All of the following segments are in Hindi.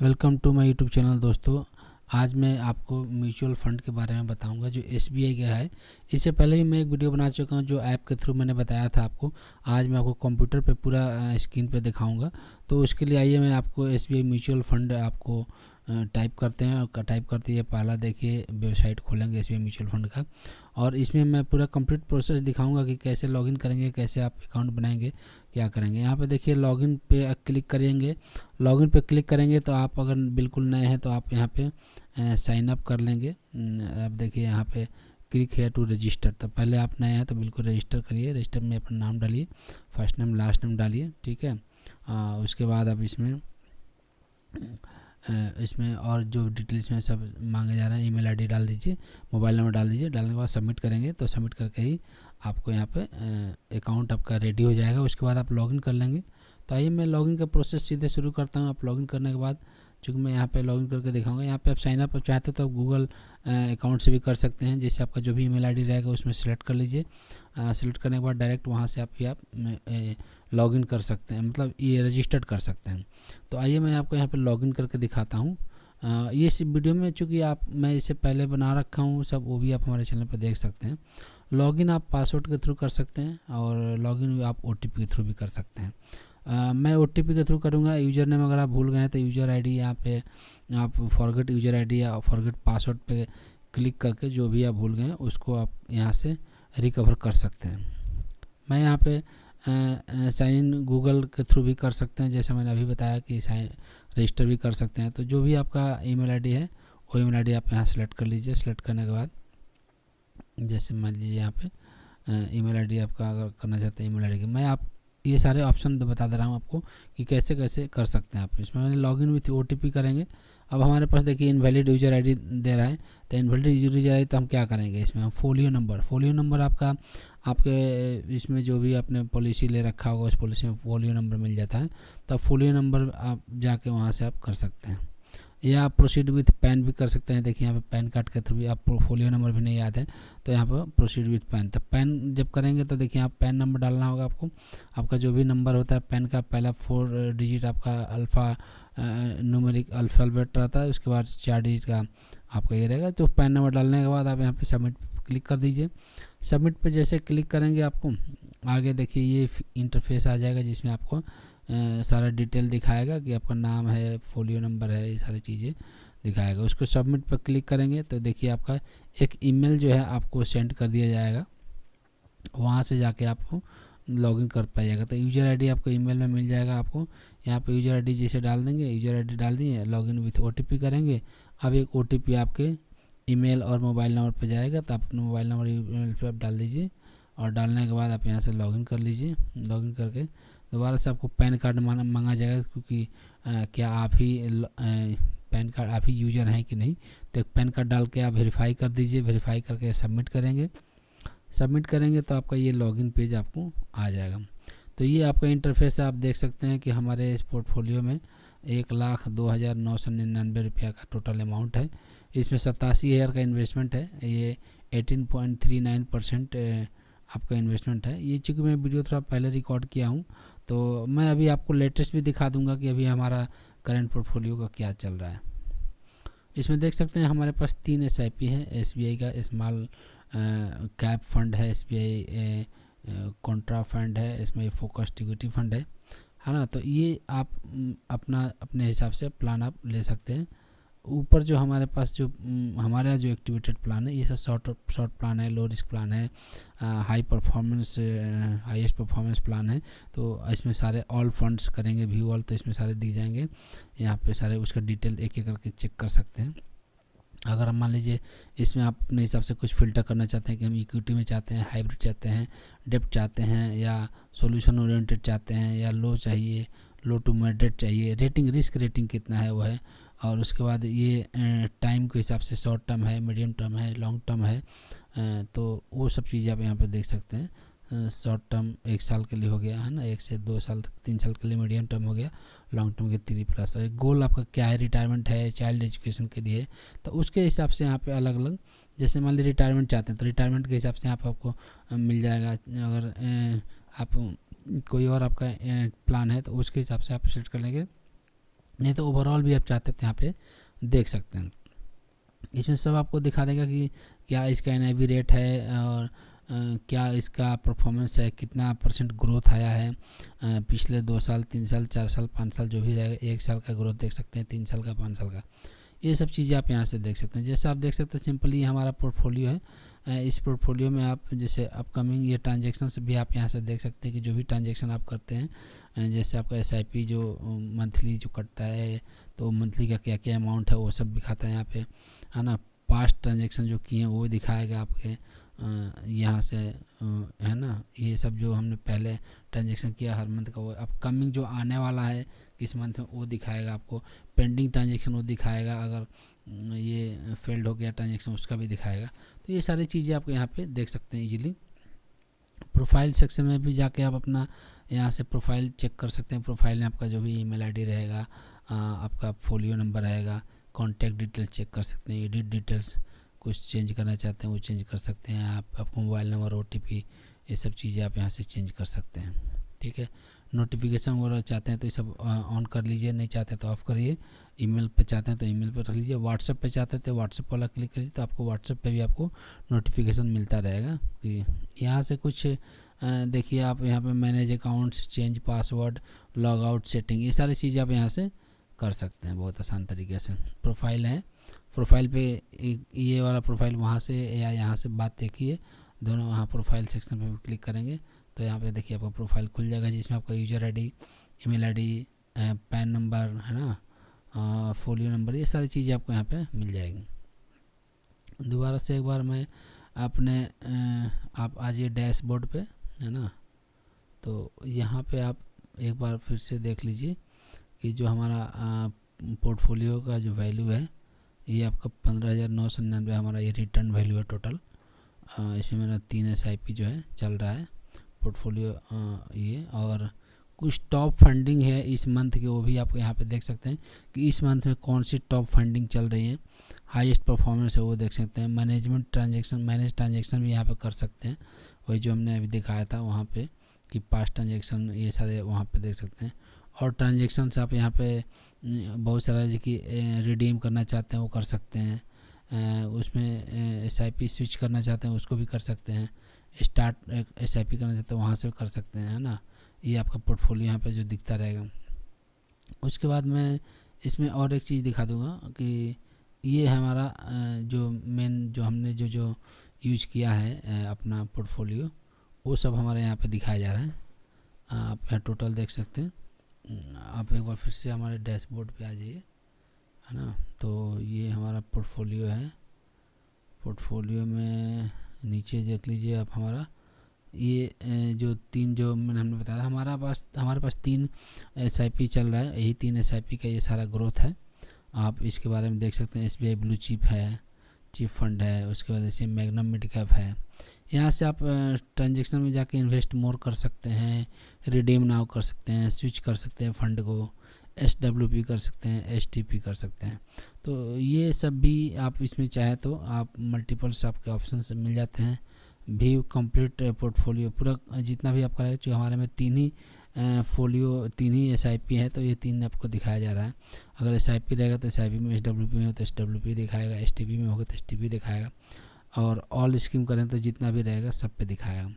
Welcome to my YouTube channel. दोस्तों, आज मैं आपको म्यूचुअल फ़ंड के बारे में बताऊंगा जो एसबीआई का है। इससे पहले भी मैं एक वीडियो बना चुका हूं जो ऐप के थ्रू मैंने बताया था आपको। आज मैं आपको कंप्यूटर पे पूरा स्क्रीन पे दिखाऊंगा। तो उसके लिए आइए मैं आपको एसबीआई म्यूचुअल फ़ंड आपको टाइप करते हैं और टाइप करते ही पहला देखिए वेबसाइट खोलेंगे एसबीआई म्यूचुअल फ़ंड का। और इसमें मैं पूरा कंप्लीट प्रोसेस दिखाऊंगा कि कैसे लॉगिन करेंगे, कैसे आप अकाउंट बनाएंगे, क्या करेंगे। यहाँ पे देखिए लॉगिन पे क्लिक करेंगे। लॉगिन पे क्लिक करेंगे तो आप अगर बिल्कुल नए हैं तो आप यहाँ पे साइन अप कर लेंगे। अब देखिए यहाँ पे क्लिक है टू रजिस्टर। तो पहले आप नए हैं तो बिल्कुल रजिस्टर करिए। रजिस्टर में अपना नाम डालिए, फर्स्ट नेम लास्ट नेम डालिए, ठीक है। उसके बाद आप इसमें और जो डिटेल्स में सब मांगे जा रहे हैं, ईमेल आईडी डाल दीजिए, मोबाइल नंबर डाल दीजिए। डालने के बाद सबमिट करेंगे तो सबमिट करके ही आपको यहाँ पे अकाउंट आपका रेडी हो जाएगा। उसके बाद आप लॉगिन कर लेंगे। तो आइए मैं लॉगिन का प्रोसेस सीधे शुरू करता हूँ। आप लॉगिन करने के बाद चूँकि मैं यहाँ पे लॉगिन करके दिखाऊंगा, यहाँ पे आप साइन अप चाहते हो तो आप गूगल अकाउंट से भी कर सकते हैं। जैसे आपका जो भी ईमेल आईडी रहेगा उसमें सेलेक्ट कर लीजिए। सेलेक्ट करने के बाद डायरेक्ट वहाँ से आप लॉगिन कर सकते हैं, मतलब ये रजिस्टर्ड कर सकते हैं। तो आइए मैं आपको यहाँ पे लॉगिन करके दिखाता हूँ। ये इस वीडियो में चूँकि मैं इसे पहले बना रखा हूँ सब, वो भी आप हमारे चैनल पर देख सकते हैं। लॉगिन आप पासवर्ड के थ्रू कर सकते हैं और लॉगिन आप ओटीपी के थ्रू भी कर सकते हैं। मैं ओटीपी के थ्रू करूँगा। यूज़र नेम अगर आप भूल गए हैं तो यूज़र आईडी यहाँ पे आप फॉरगेट यूज़र आईडी या फॉरगेट पासवर्ड पे क्लिक करके जो भी आप भूल गए हैं उसको आप यहाँ से रिकवर कर सकते हैं। मैं यहाँ पे साइन इन गूगल के थ्रू भी कर सकते हैं, जैसे मैंने अभी बताया कि साइन रजिस्टर भी कर सकते हैं। तो जो भी आपका ईमेल आईडी है वो ईमेल आईडी आप यहाँ सेलेक्ट कर लीजिए। सेलेक्ट करने के बाद जैसे मान लीजिए यहाँ पे ईमेल आईडी आपका अगर करना चाहते हैं ईमेल आईडी की, मैं आप ये सारे ऑप्शन बता दे रहा हूँ आपको कि कैसे कैसे कर सकते हैं आप। इसमें मैंने लॉगिन विथ ओटीपी करेंगे। अब हमारे पास देखिए इनवैलिड यूजर आईडी दे रहा है। तो इनवैलिड यूजर आईडी तो हम क्या करेंगे, इसमें हम फोलियो नंबर आपका आपके इसमें जो भी आपने पॉलिसी ले रखा होगा उस पॉलिसी में फोलियो नंबर मिल जाता है। तो फोलियो नंबर आप जाके वहाँ से आप कर सकते हैं, या आप प्रोसीड विथ पैन भी कर सकते हैं। देखिए यहाँ पे पैन कार्ड के थ्रू भी आप पोर्टफोलियो नंबर भी नहीं याद है तो यहाँ पर प्रोसीड विथ पैन। तो पैन जब करेंगे तो देखिए आप पैन नंबर डालना होगा आपको। आपका जो भी नंबर होता है पैन का पहला 4 डिजिट आपका अल्फ़ा न्यूमेरिक अल्फ़ाबेट रहता है, उसके बाद 4 डिजिट का आपका ये रहेगा। तो पैन नंबर डालने के बाद आप यहाँ पर सबमिट क्लिक कर दीजिए। सबमिट पर जैसे क्लिक करेंगे आपको आगे देखिए ये इंटरफेस आ जाएगा जिसमें आपको सारा डिटेल दिखाएगा कि आपका नाम है, फोलियो नंबर है, ये सारी चीज़ें दिखाएगा। उसको सबमिट पर क्लिक करेंगे तो देखिए आपका एक ईमेल जो है आपको सेंड कर दिया जाएगा। वहाँ से जाके आपको लॉगिन कर पाइएगा। तो यूज़र आईडी आपको ईमेल में मिल जाएगा। आपको यहाँ पे यूज़र आईडी जैसे डाल देंगे, यूज़र आईडी डाल दिए, लॉगिन विथ ओटीपी करेंगे। अब एक ओटीपी आपके ईमेल और मोबाइल नंबर पर जाएगा। तो आप अपना मोबाइल नंबर ईमेल पर आप डाल दीजिए और डालने के बाद आप यहाँ से लॉगिन कर लीजिए। लॉगिन करके दोबारा से आपको पैन कार्ड मांगा जाएगा, क्योंकि क्या आप ही पैन कार्ड आप ही यूज़र हैं कि नहीं। तो एक पैन कार्ड डाल के आप वेरीफाई कर दीजिए। वेरीफाई करके सबमिट करेंगे तो आपका ये लॉगिन पेज आपको आ जाएगा। तो ये आपका इंटरफेस है। आप देख सकते हैं कि हमारे इस पोर्टफोलियो में 1,02,999 रुपया का टोटल अमाउंट है। इसमें 87,000 का इन्वेस्टमेंट है। ये 18.39% आपका इन्वेस्टमेंट है। ये चूँकि मैं वीडियो थोड़ा पहले रिकॉर्ड किया हूँ तो मैं अभी आपको लेटेस्ट भी दिखा दूंगा कि अभी हमारा करंट पोर्टफोलियो का क्या चल रहा है। इसमें देख सकते हैं हमारे पास 3 SIP है। एसबीआई का स्मॉल कैप फंड है, एसबीआई कॉन्ट्रा फंड है, इसमें फोकस्ड इक्विटी फंड है ना। तो ये आप अपने हिसाब से प्लान आप ले सकते हैं। ऊपर जो हमारे पास जो हमारा जो एक्टिवेटेड प्लान है ये सब शॉर्ट प्लान है, लो रिस्क प्लान है, हाईएस्ट परफॉर्मेंस प्लान है। तो इसमें सारे ऑल फंड्स करेंगे व्यू ऑल, तो इसमें सारे दिख जाएंगे। यहाँ पे सारे उसका डिटेल एक एक करके चेक कर सकते हैं। अगर हम मान लीजिए इसमें आप अपने हिसाब से कुछ फ़िल्टर करना चाहते हैं कि हम इक्विटी में चाहते हैं, हाइब्रिड चाहते हैं, डेप्ट चाहते हैं, या सॉल्यूशन ओरिएंटेड चाहते हैं, या लो चाहिए, लो टू मॉडरेट चाहिए, रेटिंग रिस्क रेटिंग कितना है वो है। और उसके बाद ये टाइम के हिसाब से शॉर्ट टर्म है, मीडियम टर्म है, लॉन्ग टर्म है। तो वो सब चीज़ें आप यहाँ पे देख सकते हैं। शॉर्ट टर्म 1 साल के लिए हो गया है ना, 1 से 2 साल तक, 3 साल के लिए मीडियम टर्म हो गया, लॉन्ग टर्म के 3+। और गोल आपका क्या है, रिटायरमेंट है, चाइल्ड एजुकेशन के लिए। तो उसके हिसाब से यहाँ पे अलग अलग, जैसे मान लीजिए रिटायरमेंट चाहते हैं तो रिटायरमेंट के हिसाब से यहाँ पर आपको मिल जाएगा। अगर आप कोई और आपका प्लान है तो उसके हिसाब से आप सेलेक्ट कर लेंगे। नहीं तो ओवरऑल भी आप चाहते तो यहाँ पे देख सकते हैं। इसमें सब आपको दिखा देगा कि क्या इसका NIV रेट है और क्या इसका परफॉर्मेंस है, कितना % ग्रोथ आया है पिछले 2 साल 3 साल 4 साल 5 साल जो भी रहेगा, 1 साल का ग्रोथ देख सकते हैं, 3 साल का 5 साल का, ये सब चीज़ें आप यहाँ से देख सकते हैं। जैसे आप देख सकते हैं सिंपली हमारा पोर्टफोलियो है, इस पोर्टफोलियो में आप जैसे अपकमिंग ये ट्रांजेक्शन भी आप यहाँ से देख सकते हैं कि जो भी ट्रांजेक्शन आप करते हैं, जैसे आपका SIP जो मंथली जो कटता है तो मंथली का क्या क्या अमाउंट है वो सब दिखाता है यहाँ पे, है ना। पास्ट ट्रांजेक्शन जो किए हैं वो दिखाएगा आपके यहाँ से, है ना। ये सब जो हमने पहले ट्रांजेक्शन किया हर मंथ का, वो अपकमिंग जो आने वाला है किस मंथ में वो दिखाएगा आपको। पेंडिंग ट्रांजेक्शन वो दिखाएगा, अगर ये फेल्ड हो गया ट्रांजेक्शन उसका भी दिखाएगा। तो ये सारी चीज़ें आपको यहाँ पे देख सकते हैं इजीली। प्रोफाइल सेक्शन में भी जाके आप अपना यहाँ से प्रोफाइल चेक कर सकते हैं। प्रोफाइल में आपका जो भी ईमेल आईडी रहेगा, आपका फोलियो नंबर रहेगा, कॉन्टैक्ट डिटेल चेक कर सकते हैं, एडिट डिटेल्स कुछ चेंज करना चाहते हैं वो चेंज कर सकते हैं आप। आपको मोबाइल नंबर, OTP ये सब चीज़ें आप यहाँ से चेंज कर सकते हैं, ठीक है। नोटिफिकेशन वगैरह चाहते हैं तो ये सब ऑन कर लीजिए, नहीं चाहते तो ऑफ़ करिए। ईमेल पे चाहते हैं तो ईमेल पे रख लीजिए। व्हाट्सएप पे चाहते हैं तो व्हाट्सएप वाला क्लिक करिए, तो आपको व्हाट्सएप पे भी आपको नोटिफिकेशन मिलता रहेगा। कि यहाँ से कुछ देखिए आप यहाँ पे manage accounts, change password, log out setting, ये सारी चीज़ें आप यहाँ से कर सकते हैं बहुत आसान तरीके से। प्रोफाइल है, प्रोफाइल पे ये वाला प्रोफाइल वहाँ से या यहाँ से बात देखिए, दोनों वहाँ प्रोफाइल सेक्शन पे क्लिक करेंगे तो यहाँ पे देखिए आपका प्रोफाइल खुल जाएगा, जिसमें आपका user ID, email ID, pan number, है ना, फोलियो नंबर, ये सारी चीज़ें आपको यहाँ पे मिल जाएगी। दोबारा से एक बार मैं अपने आप आ जाइए डैशबोर्ड पे, है ना। तो यहाँ पे आप एक बार फिर से देख लीजिए कि जो हमारा पोर्टफोलियो का जो वैल्यू है ये आपका 15,999 हमारा ये रिटर्न वैल्यू है टोटल। इसमें मेरा 3 SIP जो है चल रहा है पोर्टफोलियो ये, और कुछ टॉप फंडिंग है इस मंथ की, वो भी आप यहाँ पे देख सकते हैं कि इस मंथ में कौन सी टॉप फंडिंग चल रही है, हाईएस्ट परफॉर्मेंस है वो देख सकते हैं। मैनेज ट्रांजेक्शन भी यहाँ पे कर सकते हैं, वही जो हमने अभी दिखाया था वहाँ पे कि पास्ट ट्रांजेक्शन ये सारे वहाँ पे देख सकते हैं। और ट्रांजेक्शन से आप यहाँ पे बहुत सारा जो कि रिडीम करना चाहते हैं वो कर सकते हैं, उसमें SIP स्विच करना चाहते हैं उसको भी कर सकते हैं, स्टार्ट SIP करना चाहते हैं वहाँ से कर सकते हैं, है ना। ये आपका पोर्टफोलियो यहाँ पे जो दिखता रहेगा। उसके बाद मैं इसमें और एक चीज़ दिखा दूँगा कि ये हमारा जो मेन जो हमने जो यूज किया है अपना पोर्टफोलियो, वो सब हमारे यहाँ पे दिखाया जा रहा है। आप यहाँ टोटल देख सकते हैं। आप एक बार फिर से हमारे डैशबोर्ड पे आ जाइए, है ना। तो ये हमारा पोर्टफोलियो है। पोर्टफोलियो में नीचे देख लीजिए आप हमारा ये जो 3 जो हमने बताया हमारे पास 3 SIP चल रहा है, यही 3 SIP का ये सारा ग्रोथ है। आप इसके बारे में देख सकते हैं। SBI ब्लू चिप है, चिप फंड है, उसके बाद जैसे मैग्नम मिड कैप है। यहाँ से आप ट्रांजेक्शन में जाके इन्वेस्ट मोर कर सकते हैं, रिडीम नाउ कर सकते हैं, स्विच कर सकते हैं फंड को, SWP कर सकते हैं, STP कर सकते हैं। तो ये सब भी आप इसमें चाहे तो आप मल्टीपल्स आपके ऑप्शन से मिल जाते हैं। भी कंप्लीट पोर्टफोलियो पूरा जितना भी आपका रहेगा, जो हमारे में 3 ही SIP है तो ये 3 आपको दिखाया जा रहा है। अगर SIP रहेगा तो SIP में, SWP में हो तो SWP दिखाएगा, STP में होगा तो STP दिखाएगा, और ऑल स्कीम करें तो जितना भी रहेगा सब पे दिखाएगा।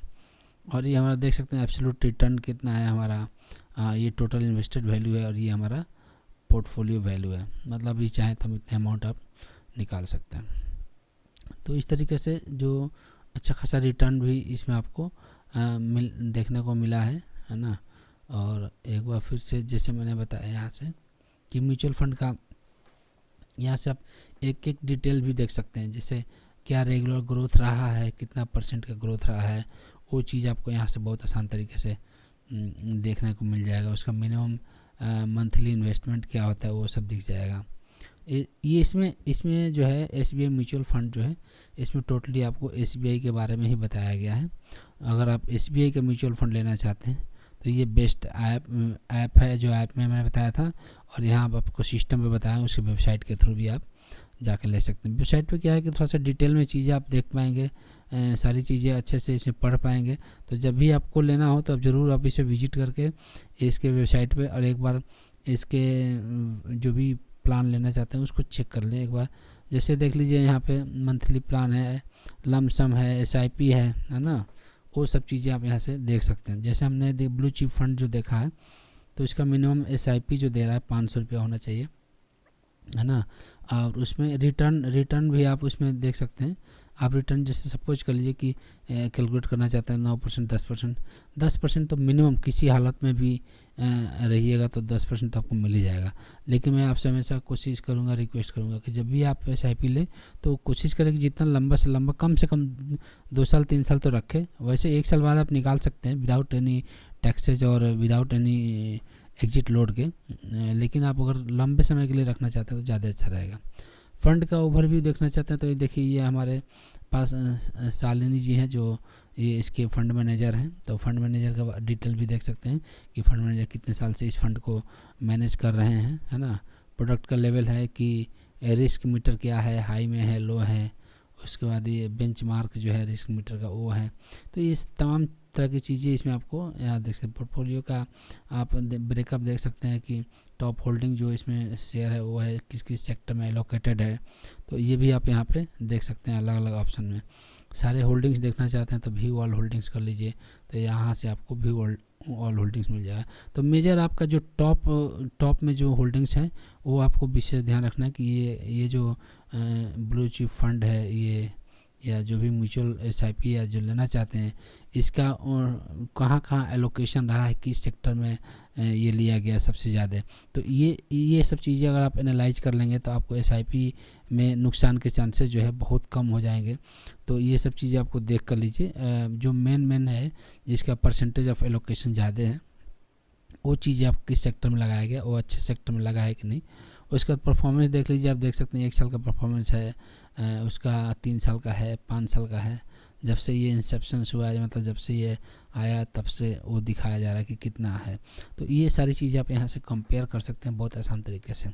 और ये हमारा देख सकते हैं एब्सोल्यूट रिटर्न कितना है हमारा, ये टोटल इन्वेस्टेड वैल्यू है, और ये हमारा पोर्टफोलियो वैल्यू है। मतलब ये चाहे तो हम इतने अमाउंट आप निकाल सकते हैं। तो इस तरीके से जो अच्छा खासा रिटर्न भी इसमें आपको देखने को मिला है ना। और एक बार फिर से जैसे मैंने बताया यहाँ से कि म्यूचुअल फंड का यहाँ से आप एक एक डिटेल भी देख सकते हैं, जैसे क्या रेगुलर ग्रोथ रहा है, कितना % का ग्रोथ रहा है, वो चीज़ आपको यहाँ से बहुत आसान तरीके से देखने को मिल जाएगा। उसका मिनिमम मंथली इन्वेस्टमेंट क्या होता है वो सब दिख जाएगा। ये इसमें जो है SBI म्यूचुअल फंड जो है, इसमें टोटली आपको SBI के बारे में ही बताया गया है। अगर आप SBI का म्यूचुअल फंड लेना चाहते हैं तो ये बेस्ट ऐप है, जो ऐप में मैंने बताया था, और यहाँ आपको सिस्टम पे बताया, उसके वेबसाइट के थ्रू भी आप जाके ले सकते हैं। वेबसाइट पे क्या है कि थोड़ा सा डिटेल में चीज़ें आप देख पाएंगे, सारी चीज़ें अच्छे से इसमें पढ़ पाएंगे। तो जब भी आपको लेना हो तो आप ज़रूर आप इसे विजिट करके इसके वेबसाइट पे और एक बार इसके जो भी प्लान लेना चाहते हैं उसको चेक कर लें एक बार। जैसे देख लीजिए यहाँ पे मंथली प्लान है, लमसम है, SIP है ना, वो सब चीज़ें आप यहाँ से देख सकते हैं। जैसे हमने ब्लू चिप फंड जो देखा है तो इसका मिनिमम SIP जो दे रहा है 500 रुपया होना चाहिए, है ना। और उसमें रिटर्न भी आप उसमें देख सकते हैं। आप रिटर्न जैसे सपोज कर लीजिए कि कैलकुलेट करना चाहते हैं 9%, 10% तो मिनिमम किसी हालत में भी रहिएगा तो 10% तो आपको मिल ही जाएगा। लेकिन मैं आपसे हमेशा कोशिश करूँगा, रिक्वेस्ट करूँगा कि जब भी आप SIP लें तो कोशिश करें कि जितना लंबा से लंबा, कम से कम 2 साल 3 साल तो रखें। वैसे 1 साल बाद आप निकाल सकते हैं विदाउट एनी टैक्सेज और विदाउट एनी एग्जिट लोड के, लेकिन आप अगर लंबे समय के लिए रखना चाहते हैं तो ज़्यादा अच्छा रहेगा। फंड का ओवरव्यू देखना चाहते हैं तो ये देखिए, ये हमारे पास शालिनी जी हैं जो ये इसके फंड मैनेजर हैं। तो फंड मैनेजर का डिटेल भी देख सकते हैं कि फंड मैनेजर कितने साल से इस फंड को मैनेज कर रहे हैं, है ना। प्रोडक्ट का लेवल है कि रिस्क मीटर क्या है, हाई में है, लो है। उसके बाद ये बेंचमार्क जो है रिस्क मीटर का वो है। तो ये तमाम तरह की चीज़ें इसमें आपको यहाँ देख सकते हैं। पोर्टफोलियो का आप ब्रेकअप देख सकते हैं कि टॉप होल्डिंग जो इसमें शेयर है वो है किस किस सेक्टर में एलोकेटेड है। तो ये भी आप यहाँ पे देख सकते हैं अलग अलग ऑप्शन में। सारे होल्डिंग्स देखना चाहते हैं तो व्यू ऑल होल्डिंग्स कर लीजिए, तो यहाँ से आपको व्यू ऑल होल्डिंग्स मिल जाएगा। तो मेजर आपका जो टॉप में जो होल्डिंग्स हैं वो आपको विशेष ध्यान रखना है कि ये जो ब्लू चिप फंड है ये, या जो भी म्यूचुअल SIP या जो लेना चाहते हैं, इसका कहाँ कहाँ एलोकेशन रहा है, किस सेक्टर में ये लिया गया सबसे ज़्यादा। तो ये सब चीज़ें अगर आप एनालाइज कर लेंगे तो आपको SIP में नुकसान के चांसेस जो है बहुत कम हो जाएंगे। तो ये सब चीज़ें आपको देख कर लीजिए। जो मेन है जिसका परसेंटेज ऑफ एलोकेशन ज़्यादा है वो चीज़ें आप किस सेक्टर में लगाया गया, वो अच्छे सेक्टर में लगा है कि नहीं। उसके बाद परफॉर्मेंस देख लीजिए, आप देख सकते हैं 1 साल का परफॉर्मेंस है, उसका 3 साल का है, 5 साल का है। जब से ये इंसेप्शन हुआ है, मतलब जब से ये आया तब से वो दिखाया जा रहा है कि कितना है। तो ये सारी चीज़ें आप यहाँ से कंपेयर कर सकते हैं बहुत आसान तरीके से।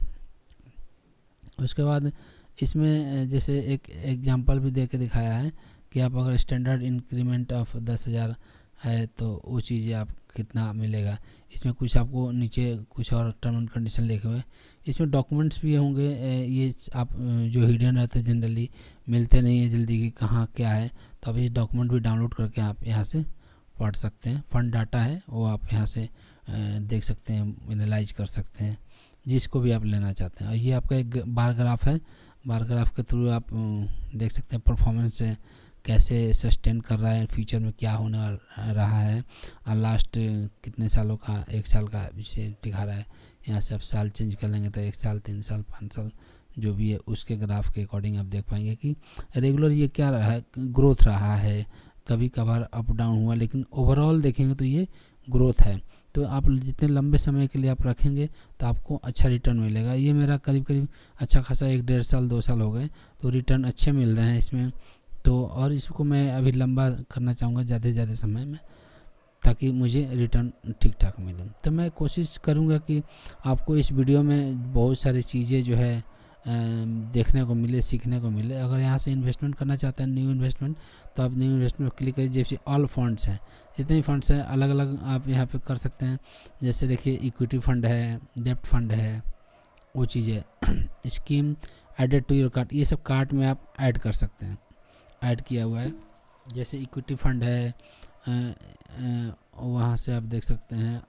उसके बाद इसमें जैसे एक एग्जांपल भी दे के दिखाया है कि आप अगर स्टैंडर्ड इंक्रीमेंट ऑफ 10,000 है तो वो चीज़ें आप कितना मिलेगा। इसमें कुछ आपको नीचे कुछ और टर्म एंड कंडीशन लिखे हुए। इसमें डॉक्यूमेंट्स भी होंगे, ये आप जो हिडन रहते हैं जनरली मिलते नहीं है जल्दी कि कहाँ क्या है, तो आप इस डॉक्यूमेंट भी डाउनलोड करके आप यहाँ से पढ़ सकते हैं। फंड डाटा है वो आप यहाँ से देख सकते हैं, एनालाइज कर सकते हैं जिसको भी आप लेना चाहते हैं। और ये आपका एक बार ग्राफ है, बार ग्राफ के थ्रू आप देख सकते हैं परफॉर्मेंस कैसे सस्टेन कर रहा है, फ्यूचर में क्या होने रहा है, और लास्ट कितने सालों का, 1 साल का इसे दिखा रहा है। यहाँ से आप साल चेंज कर लेंगे तो 1 साल, 3 साल, 5 साल जो भी है उसके ग्राफ के अकॉर्डिंग आप देख पाएंगे कि रेगुलर ये क्या रहा है, ग्रोथ रहा है। कभी कभार अप डाउन हुआ, लेकिन ओवरऑल देखेंगे तो ये ग्रोथ है। तो आप जितने लंबे समय के लिए आप रखेंगे तो आपको अच्छा रिटर्न मिलेगा। ये मेरा करीब अच्छा खासा 1-1.5 साल 2 साल हो गए, तो रिटर्न अच्छे मिल रहे हैं इसमें। तो और इसको मैं अभी लंबा करना चाहूँगा ज़्यादा से ज़्यादा समय में, ताकि मुझे रिटर्न ठीक ठाक मिले। तो मैं कोशिश करूँगा कि आपको इस वीडियो में बहुत सारी चीज़ें जो है देखने को मिले, सीखने को मिले। अगर यहाँ से इन्वेस्टमेंट करना चाहते हैं न्यू इन्वेस्टमेंट, तो आप न्यू इन्वेस्टमेंट क्लिक करिए। जैसे ऑल फंड्स हैं, जितने भी फंड्स हैं अलग अलग आप यहाँ पे कर सकते हैं। जैसे देखिए इक्विटी फंड है, डेब्ट फंड है, वो चीज़ें scheme added to your cart, ये सब कार्ट में आप ऐड कर सकते हैं, ऐड किया हुआ है। जैसे इक्विटी फंड है, वहाँ से आप देख सकते हैं।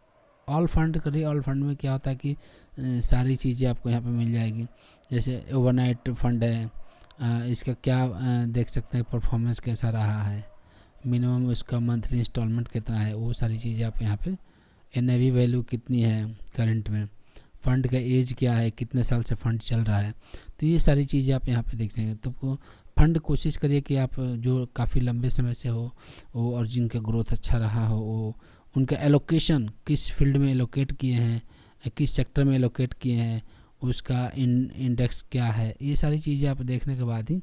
ऑल फंड करिए, ऑल फंड में क्या होता है कि सारी चीज़ें आपको यहाँ पे मिल जाएगी। जैसे ओवरनाइट फंड है, इसका क्या देख सकते हैं परफॉर्मेंस कैसा रहा है, मिनिमम उसका मंथली इंस्टॉलमेंट कितना है, वो सारी चीज़ें आप यहाँ पे, NAV वैल्यू कितनी है करंट में, फ़ंड का एज क्या है, कितने साल से फ़ंड चल रहा है। तो ये सारी चीज़ें आप यहाँ पे देख सकेंगे। तो आपको फंड कोशिश करिए कि आप जो काफ़ी लंबे समय से हो वो, और जिनका ग्रोथ अच्छा रहा हो, वो उनका एलोकेशन किस फील्ड में एलोकेट किए हैं, किस सेक्टर में एलोकेट किए हैं, उसका इंडेक्स क्या है। ये सारी चीज़ें आप देखने के बाद ही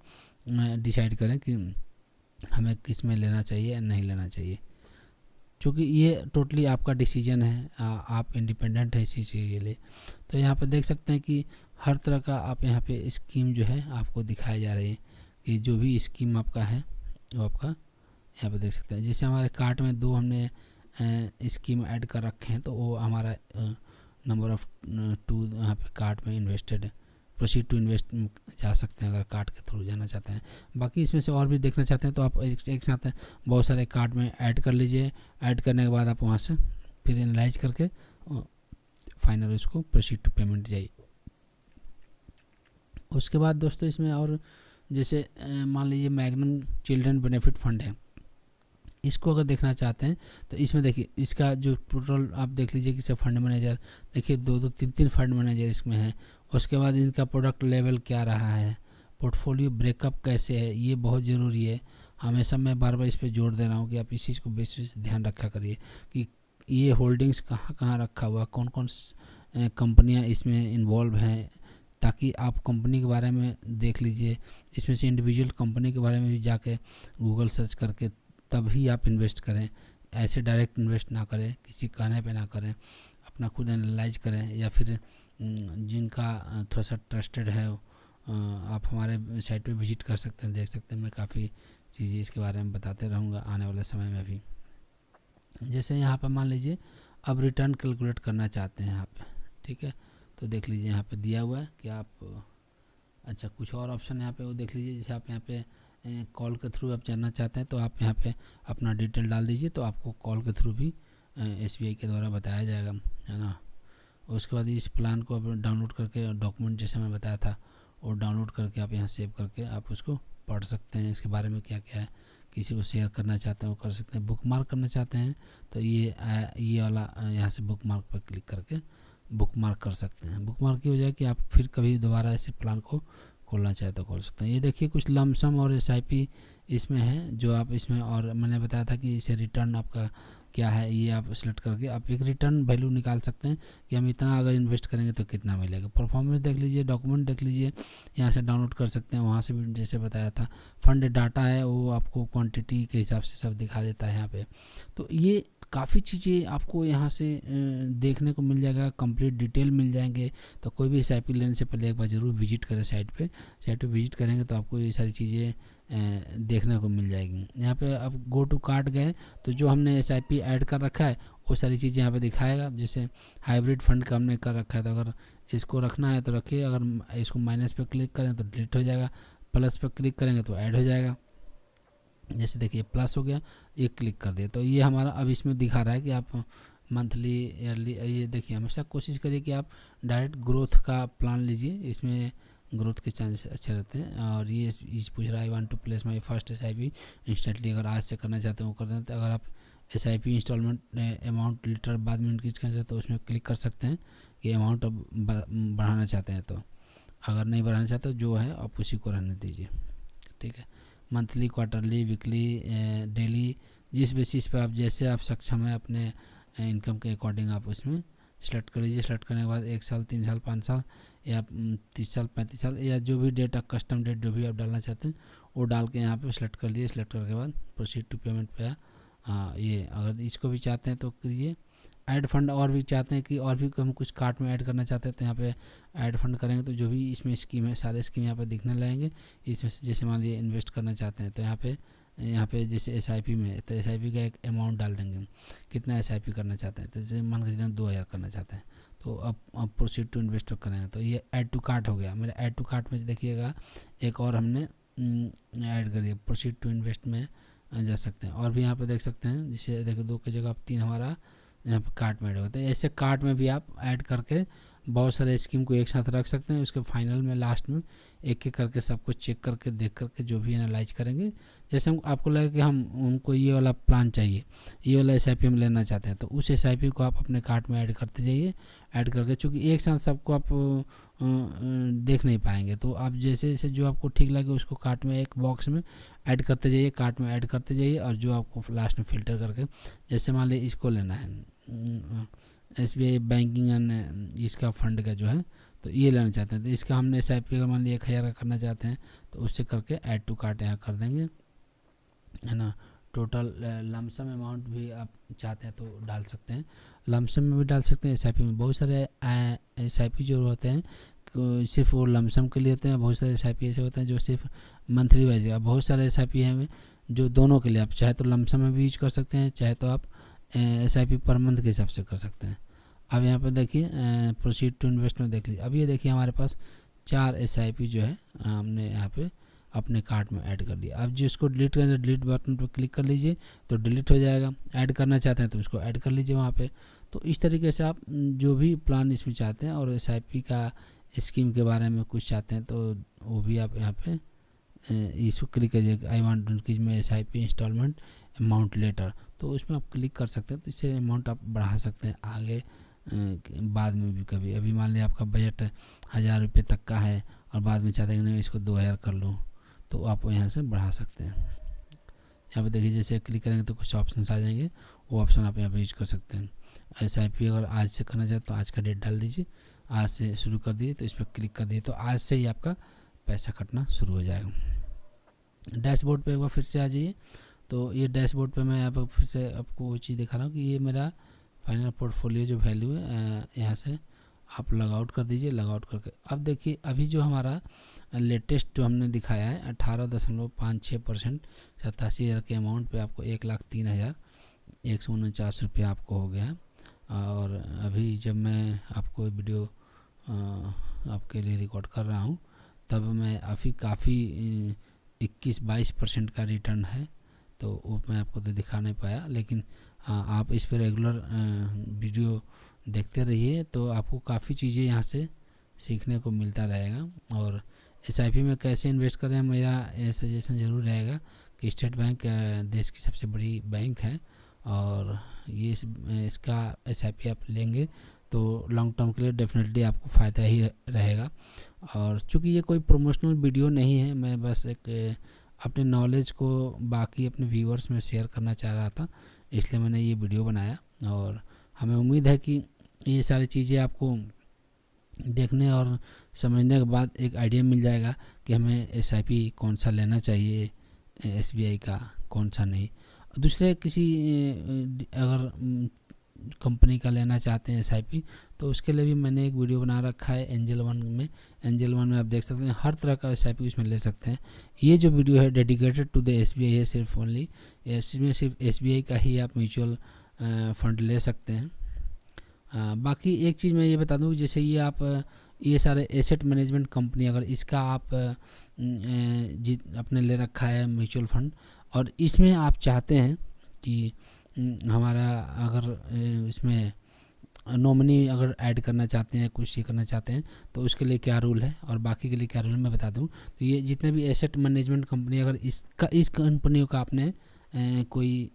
डिसाइड करें कि हमें किस में लेना चाहिए या नहीं लेना चाहिए, क्योंकि ये टोटली आपका डिसीजन है, आप इंडिपेंडेंट है इसी चीज़ के लिए। तो यहाँ पे देख सकते हैं कि हर तरह का आप यहाँ पे स्कीम जो है आपको दिखाई जा रही है कि जो भी स्कीम आपका है वो आपका यहाँ पे देख सकते हैं। जैसे हमारे कार्ट में 2 हमने स्कीम ऐड कर रखे हैं, तो वो हमारा नंबर ऑफ टू यहाँ पे कार्ट में इन्वेस्टेड, प्रोसीड टू इन्वेस्ट जा सकते हैं अगर कार्ट के थ्रू जाना चाहते हैं। बाकी इसमें से और भी देखना चाहते हैं तो आप एक साथ बहुत सारे कार्ट में ऐड कर लीजिए। ऐड करने के बाद आप वहाँ से फिर एनालाइज करके फाइनल उसको प्रोसीड टू पेमेंट जाइए। उसके बाद दोस्तों इसमें और जैसे मान लीजिए मैग्नम चिल्ड्रन बेनिफिट फंड है, इसको अगर देखना चाहते हैं तो इसमें देखिए इसका जो टोटल आप देख लीजिए कि फंड मैनेजर देखिए 2-3 फंड मैनेजर इसमें है। उसके बाद इनका प्रोडक्ट लेवल क्या रहा है, पोर्टफोलियो ब्रेकअप कैसे है, ये बहुत ज़रूरी है। हमेशा मैं बार बार इस पर जोर दे रहा हूँ कि आप इस चीज़ को बेसिस ध्यान रखा करिए कि ये होल्डिंग्स कहाँ कहाँ रखा हुआ, कौन कौन कंपनियाँ इसमें इन्वॉल्व हैं, ताकि आप कंपनी के बारे में देख लीजिए। इसमें से इंडिविजुअल कंपनी के बारे में भी जाके गूगल सर्च करके तभी आप इन्वेस्ट करें। ऐसे डायरेक्ट इन्वेस्ट ना करें, किसी कहने पे ना करें, अपना खुद एनालाइज करें, या फिर जिनका थोड़ा सा ट्रस्टेड है आप हमारे साइट पे विजिट कर सकते हैं, देख सकते हैं। मैं काफ़ी चीज़ें इसके बारे में बताते रहूँगा आने वाले समय में भी। जैसे यहाँ पर मान लीजिए अब रिटर्न कैलकुलेट करना चाहते हैं यहाँ पे, ठीक है, तो देख लीजिए यहाँ पे दिया हुआ है कि आप अच्छा कुछ और ऑप्शन यहाँ पे वो देख लीजिए। जैसे आप यहाँ पे कॉल के थ्रू आप जानना चाहते हैं तो आप यहाँ पे अपना डिटेल डाल दीजिए, तो आपको कॉल के थ्रू भी SBI के द्वारा बताया जाएगा, है ना। उसके बाद इस प्लान को आप डाउनलोड करके डॉक्यूमेंट जैसे मैं बताया था वो डाउनलोड करके आप यहाँ सेव करके आप उसको पढ़ सकते हैं। इसके बारे में क्या क्या है, किसी को शेयर करना चाहते हैं वो कर सकते हैं। बुक मार्क करना चाहते हैं तो ये वाला यहाँ से बुक मार्क पर क्लिक करके बुक मार्क कर सकते हैं। बुक मार्क की वजह कि आप फिर कभी दोबारा ऐसे प्लान को खोलना चाहे तो खोल सकते हैं। ये देखिए कुछ लमसम और SIP इसमें है जो आप इसमें, और मैंने बताया था कि इसे रिटर्न आपका क्या है, ये आप सेलेक्ट करके आप एक रिटर्न वैल्यू निकाल सकते हैं कि हम इतना अगर इन्वेस्ट करेंगे तो कितना मिलेगा। परफॉर्मेंस देख लीजिए, डॉक्यूमेंट देख लीजिए, यहाँ से डाउनलोड कर सकते हैं। वहाँ से भी जैसे बताया था फंड डाटा है वो आपको क्वांटिटी के हिसाब से सब दिखा देता है यहाँ पे। तो ये काफ़ी चीज़ें आपको यहाँ से देखने को मिल जाएगा, कंप्लीट डिटेल मिल जाएंगे। तो कोई भी SIP लेने से पहले एक बार ज़रूर विजिट करें साइट पे विजिट करेंगे तो आपको ये सारी चीज़ें देखने को मिल जाएगी। यहाँ पे अब गो टू कार्ट गए तो जो हमने SIP ऐड कर रखा है वो सारी चीज़ें यहाँ पे दिखाएगा। जैसे हाइब्रिड फंड का हमने कर रखा है तो अगर इसको रखना है तो रखिए, अगर इसको माइनस पे क्लिक करें तो डिलीट हो जाएगा, प्लस पे क्लिक करेंगे तो ऐड हो जाएगा। जैसे देखिए प्लस हो गया, ये क्लिक कर दिया तो ये हमारा अब इसमें दिखा रहा है कि आप मंथली ईयरली, ये देखिए हमेशा कोशिश करिए कि आप डायरेक्ट ग्रोथ का प्लान लीजिए, इसमें ग्रोथ के चांसेस अच्छे रहते हैं। और ये पूछ रहा है I want to place my first SIP instantly, अगर आज से करना चाहते हैं वो कर दें। तो अगर आप SIP इंस्टॉलमेंट अमाउंट लिटर बाद में इंक्रीज करना चाहते हैं तो उसमें क्लिक कर सकते हैं कि अमाउंट अब बढ़ाना चाहते हैं। तो अगर नहीं बढ़ाना चाहते जो है आप उसी को रहने दीजिए, ठीक है। मंथली, क्वार्टरली, वीकली, डेली, जिस बेसिस पे आप जैसे आप सक्षम है अपने इनकम के अकॉर्डिंग आप उसमें सेलेक्ट कर लीजिए। सेलेक्ट करने के बाद 1 साल, 3 साल, 5 साल या 30 साल, 35 साल या जो भी डेट, कस्टम डेट जो भी आप डालना चाहते हैं वो डाल के यहाँ पे सेलेक्ट कर लीजिए। सेलेक्ट करने के बाद प्रोसीड टू पेमेंट पे ये अगर इसको भी चाहते हैं तो करिए। ऐड फंड और भी चाहते हैं कि और भी हम कुछ कार्ट में ऐड करना चाहते हैं तो यहाँ पे ऐड फंड करेंगे तो जो भी इसमें स्कीम है सारे स्कीम यहाँ पे दिखने लगेंगे। इसमें से जैसे मान लीजिए इन्वेस्ट करना चाहते हैं तो यहाँ पे जैसे SIP में है तो SIP का एक अमाउंट डाल देंगे, कितना SIP करना चाहते हैं। तो जैसे मान के चलिए 2000 करना चाहते हैं तो अब प्रोसीड टू इन्वेस्ट करेंगे तो ये ऐड टू कार्ट हो गया। मेरे ऐड टू कार्ट में देखिएगा एक और हमने ऐड कर दिया, प्रोसीड टू इन्वेस्ट में जा सकते हैं। और भी यहाँ पे देख सकते हैं, जैसे देखिए 2 की जगह अब 3 हमारा यहाँ पे कार्ट में ऐड होता है। ऐसे कार्ट में भी आप ऐड करके बहुत सारे स्कीम को एक साथ रख सकते हैं। उसके फाइनल में लास्ट में एक एक करके सबको चेक करके देख करके जो भी एनालाइज करेंगे, जैसे हम आपको लगे कि हम उनको ये वाला प्लान चाहिए, ये वाला SIP हम लेना चाहते हैं तो उस SIP को आप अपने कार्ट में ऐड करते जाइए। ऐड करके चूँकि एक साथ सबको आप देख नहीं पाएंगे तो आप जैसे जैसे जो आपको ठीक लगे उसको कार्ट में एक बॉक्स में ऐड करते जाइए, कार्ट में ऐड करते जाइए। और जो आपको लास्ट में फ़िल्टर करके, जैसे मान लीजिए इसको लेना है SBI बैंकिंग एंड इसका फंड का जो है तो ये लेना चाहते हैं तो इसका हमने SIP अगर मान लीजिए 1000 का करना चाहते हैं तो उससे करके ऐड टू कार्ट यहाँ कर देंगे, है ना। टोटल लमसम अमाउंट भी आप चाहते हैं तो डाल सकते हैं, लमसम में भी डाल सकते हैं। SIP में बहुत सारे SIP जो होते हैं सिर्फ वो लमसम के लिए होते हैं, बहुत सारे SIP ऐसे होते हैं जो सिर्फ मंथली वाइज है। बहुत सारे SIP हैं जो दोनों के लिए, आप चाहे तो लमसम में भी यूज कर सकते हैं, चाहे तो आप SIP पर मंथ के हिसाब से कर सकते हैं। अब यहाँ पे देखिए प्रोसीड टू इन्वेस्टमेंट देख लीजिए। अब ये देखिए हमारे पास 4 SIP जो है हमने यहाँ पे अपने कार्ट में ऐड कर दिया। अब जिसको डिलीट करना है डिलीट बटन पर क्लिक कर लीजिए तो डिलीट हो जाएगा। ऐड करना चाहते हैं तो उसको ऐड कर लीजिए वहाँ पे। तो इस तरीके से आप जो भी प्लान इसमें चाहते हैं और SIP का स्कीम के बारे में कुछ चाहते हैं तो वो भी आप यहाँ पे इसको क्लिक करिए। I want to increase my SIP instalment amount later, तो उसमें आप क्लिक कर सकते हैं। तो इससे अमाउंट आप बढ़ा सकते हैं आगे बाद में भी कभी। अभी मान लिया आपका बजट 1000 रुपये तक का है और बाद में चाहते हैं कि नहीं इसको 2000 कर लूँ, तो आप यहाँ से बढ़ा सकते हैं। यहाँ पे देखिए जैसे क्लिक करेंगे तो कुछ ऑप्शन आ जाएंगे, वो ऑप्शन आप यहाँ पे यूज कर सकते हैं। SIP अगर आज से करना चाहते तो आज का डेट डाल दीजिए, आज से शुरू कर दिए तो इस पर क्लिक कर दिए तो आज से ही आपका पैसा कटना शुरू हो जाएगा। डैशबोर्ड पे एक बार फिर से आ जाइए। तो ये डैशबोर्ड पे मैं यहाँ पर फिर से आपको वो चीज़ दिखा रहा हूँ कि ये मेरा फाइनल पोर्टफोलियो जो वैल्यू है यहाँ से आप लॉग आउट कर दीजिए। लॉग आउट करके अब देखिए अभी जो हमारा लेटेस्ट जो हमने दिखाया है 18.56% 87,000 के अमाउंट पे आपको 1,03,149 रुपये आपको हो गया है। और अभी जब मैं आपको वीडियो आपके लिए रिकॉर्ड कर रहा हूँ तब मैं अभी काफ़ी 21-22% का रिटर्न है, तो वो मैं आपको तो दिखा नहीं पाया। लेकिन आप इस पर रेगुलर वीडियो देखते रहिए तो आपको काफ़ी चीज़ें यहाँ से सीखने को मिलता रहेगा। और SIP में कैसे इन्वेस्ट करें मेरा ये सजेशन ज़रूर रहेगा कि स्टेट बैंक देश की सबसे बड़ी बैंक है और ये इसका SIP आप लेंगे तो लॉन्ग टर्म के लिए डेफिनेटली आपको फ़ायदा ही रहेगा। और चूँकि ये कोई प्रमोशनल वीडियो नहीं है, मैं बस एक अपने नॉलेज को बाकी अपने व्यूअर्स में शेयर करना चाह रहा था, इसलिए मैंने ये वीडियो बनाया। और हमें उम्मीद है कि ये सारी चीज़ें आपको देखने और समझने के बाद एक आइडिया मिल जाएगा कि हमें SIP कौन सा लेना चाहिए, SBI का कौन सा नहीं। दूसरे किसी अगर कंपनी का लेना चाहते हैं SIP तो उसके लिए भी मैंने एक वीडियो बना रखा है एंजल वन में। एंजल वन में आप देख सकते हैं हर तरह का SIP उसमें ले सकते हैं। ये जो वीडियो है डेडिकेटेड टू द SBI है सिर्फ ओनली, इसमें सिर्फ SBI का ही आप म्यूचुअल फंड ले सकते हैं। बाकी एक चीज़ मैं ये बता दूं, जैसे ये आप ये सारे एसेट मैनेजमेंट कंपनी अगर इसका आप अपने ले रखा है म्यूचुअल फंड और इसमें आप चाहते हैं कि हमारा अगर इसमें नॉमिनी अगर ऐड करना चाहते हैं, कुछ ये करना चाहते हैं तो उसके लिए क्या रूल है और बाकी के लिए क्या रूल है मैं बता दूं। तो ये जितने भी एसेट मैनेजमेंट कंपनी अगर इस कंपनियों का आपने कोई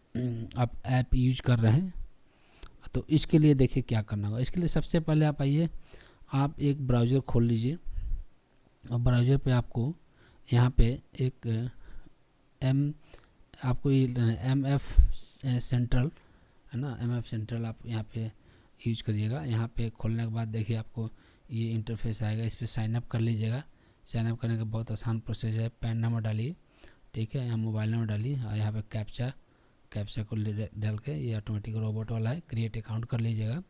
आप ऐप यूज कर रहे हैं तो इसके लिए देखिए क्या करना होगा। इसके लिए सबसे पहले आप आइए, आप एक ब्राउज़र खोल लीजिए और ब्राउज़र पे आपको यहाँ पे एक आपको ये MF सेंट्रल है ना, MF सेंट्रल आप यहाँ पे यूज करिएगा। यहाँ पे खोलने के बाद देखिए आपको ये इंटरफेस आएगा, इस पर साइनअप कर लीजिएगा। साइनअप करने का बहुत आसान प्रोसेस है। पैन नंबर डालिए, ठीक है, यहाँ मोबाइल नंबर डालिए और यहाँ पे कैप्चा को डाल के ये ऑटोमेटिक रोबोट वाला है, क्रिएट अकाउंट कर लीजिएगा।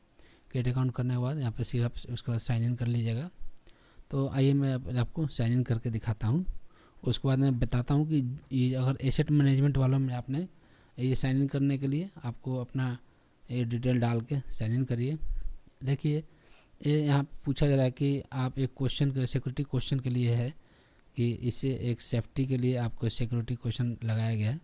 क्रिएट अकाउंट करने के बाद यहाँ पे सिर्फ उसके बाद साइन इन कर लीजिएगा। तो आइए मैं आपको साइन इन करके दिखाता हूँ। उसके बाद मैं बताता हूँ कि ये अगर एसेट मैनेजमेंट वालों में आपने ये साइन इन करने के लिए आपको अपना ये डिटेल डाल के साइन इन करिए। देखिए ये यहाँ पूछा जा रहा है कि आप एक क्वेश्चन के सिक्योरिटी क्वेश्चन के लिए है कि इसे एक सेफ्टी के लिए आपको सिक्योरिटी क्वेश्चन लगाया गया है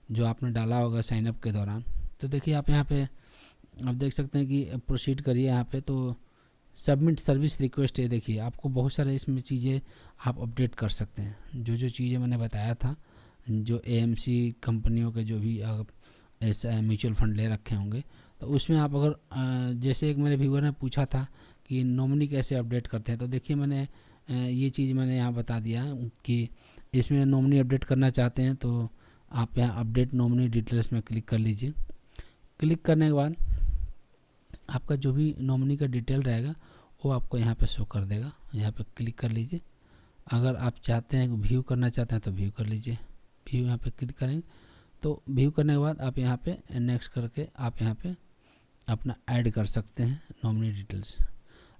जो आपने डाला होगा साइन अप के दौरान। तो देखिए आप यहाँ पे आप देख सकते हैं कि प्रोसीड करिए। यहाँ पे तो सबमिट सर्विस रिक्वेस्ट है, देखिए आपको बहुत सारे इसमें चीज़ें आप अपडेट कर सकते हैं। जो चीज़ें मैंने बताया था, जो AMC कंपनियों के जो भी ऐसा म्यूचुअल फंड ले रखे होंगे तो उसमें आप अगर जैसे एक मेरे व्यूअर ने पूछा था कि नॉमिनी कैसे अपडेट करते हैं, तो देखिए मैंने ये चीज़ मैंने यहाँ बता दिया कि इसमें नॉमिनी अपडेट करना चाहते हैं तो आप यहाँ अपडेट नॉमिनी डिटेल्स में क्लिक कर लीजिए। क्लिक करने के बाद आपका जो भी नॉमिनी का डिटेल रहेगा वो आपको यहाँ पे शो कर देगा। यहाँ पे क्लिक कर लीजिए। अगर आप चाहते हैं व्यू करना चाहते हैं तो व्यू कर लीजिए। व्यू यहाँ पे क्लिक करेंगे तो व्यू करने के बाद आप यहाँ पे नेक्स्ट करके आप यहाँ पे अपना ऐड कर सकते हैं नॉमिनी डिटेल्स।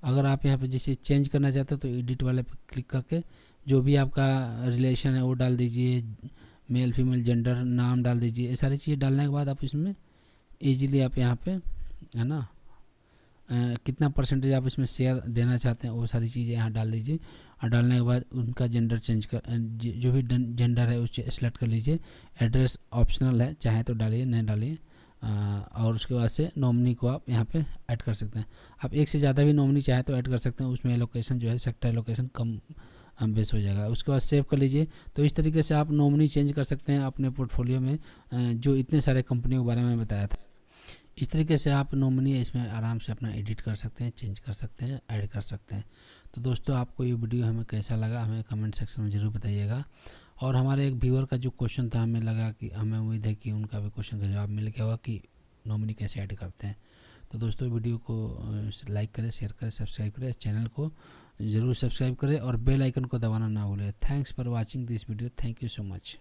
अगर आप यहाँ पे जैसे चेंज करना चाहते हो तो एडिट वाले पे क्लिक करके जो भी आपका रिलेशन है वो डाल दीजिए, मेल फीमेल जेंडर नाम डाल दीजिए। ये सारी चीज़ें डालने के बाद आप इसमें इजीली आप यहाँ पे है ना कितना परसेंटेज आप इसमें शेयर देना चाहते हैं वो सारी चीज़ें यहाँ डाल दीजिए। और डालने के बाद उनका जेंडर चेंज कर जो भी जेंडर है उसे सेलेक्ट कर लीजिए। एड्रेस ऑप्शनल है, चाहे तो डालिए नहीं डालिए। और उसके बाद से नॉमिनी को आप यहाँ पे ऐड कर सकते हैं। आप एक से ज़्यादा भी नॉमिनी चाहे तो ऐड कर सकते हैं, उसमें एलोकेशन जो है सेक्टर एलोकेशन कम बेस हो जाएगा। उसके बाद सेव कर लीजिए। तो इस तरीके से आप नॉमिनी चेंज कर सकते हैं अपने पोर्टफोलियो में, जो इतने सारे कंपनियों के बारे में बताया था। इस तरीके से आप नॉमिनी इसमें आराम से अपना एडिट कर सकते हैं, चेंज कर सकते हैं, ऐड कर सकते हैं। तो दोस्तों आपको ये वीडियो हमें कैसा लगा हमें कमेंट सेक्शन में ज़रूर बताइएगा। और हमारे एक व्यूअर का जो क्वेश्चन था, हमें लगा कि हमें उम्मीद है कि उनका भी क्वेश्चन का जवाब मिल गया होगा कि नॉमिनी कैसे ऐड करते हैं। तो दोस्तों वीडियो को लाइक करें, शेयर करें, सब्सक्राइब करें, चैनल को ज़रूर सब्सक्राइब करें और बेल आइकन को दबाना ना भूलें। Thanks for watching this video. Thank you so much.